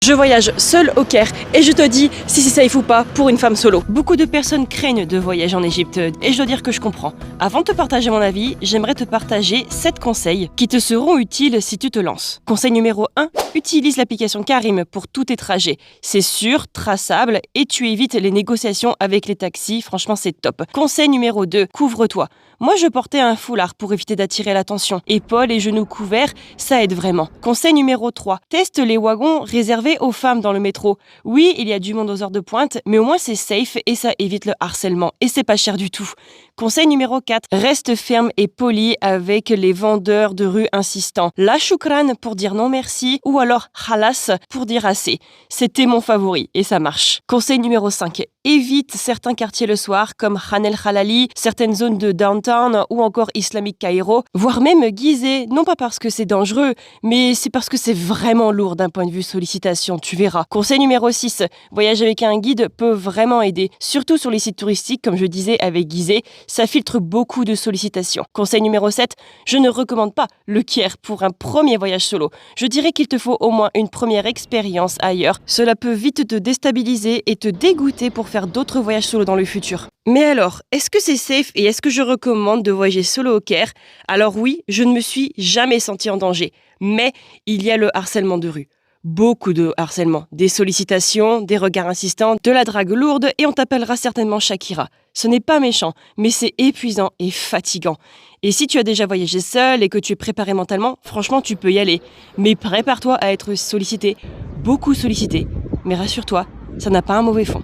Je voyage seule au Caire et je te dis si c'est safe ou pas pour une femme solo. Beaucoup de personnes craignent de voyager en Égypte et je dois dire que je comprends. Avant de te partager mon avis, j'aimerais te partager 7 conseils qui te seront utiles si tu te lances. Conseil numéro 1, utilise l'application Carim pour tous tes trajets. C'est sûr, traçable et tu évites les négociations avec les taxis, franchement c'est top. Conseil numéro 2, couvre-toi. Moi je portais un foulard pour éviter d'attirer l'attention. Épaules et genoux couverts, ça aide vraiment. Conseil numéro 3, teste les wagons réservés aux femmes dans le métro. Oui, il y a du monde aux heures de pointe, mais au moins c'est safe et ça évite le harcèlement. Et c'est pas cher du tout. Conseil numéro 4, reste ferme et poli avec les vendeurs de rue insistants. La choukran pour dire non merci ou alors halas pour dire assez. C'était mon favori et ça marche. Conseil numéro 5, évite certains quartiers le soir comme Khan el Khalali, certaines zones de downtown ou encore Islamic Cairo, voire même Gizeh, non pas parce que c'est dangereux, mais c'est parce que c'est vraiment lourd d'un point de vue sollicitation, tu verras. Conseil numéro 6, voyager avec un guide peut vraiment aider, surtout sur les sites touristiques comme je disais avec Gizeh, ça filtre beaucoup de sollicitations. Conseil numéro 7, je ne recommande pas le Caire pour un premier voyage solo. Je dirais qu'il te faut au moins une première expérience ailleurs. Cela peut vite te déstabiliser et te dégoûter pour faire d'autres voyages solo dans le futur. Mais alors, est-ce que c'est safe et est-ce que je recommande de voyager solo au Caire? Alors oui, je ne me suis jamais sentie en danger, mais il y a le harcèlement de rue. Beaucoup de harcèlement, des sollicitations, des regards insistants, de la drague lourde et on t'appellera certainement Shakira. Ce n'est pas méchant, mais c'est épuisant et fatigant. Et si tu as déjà voyagé seul et que tu es préparé mentalement, franchement tu peux y aller. Mais prépare-toi à être sollicité, beaucoup sollicité. Mais rassure-toi, ça n'a pas un mauvais fond.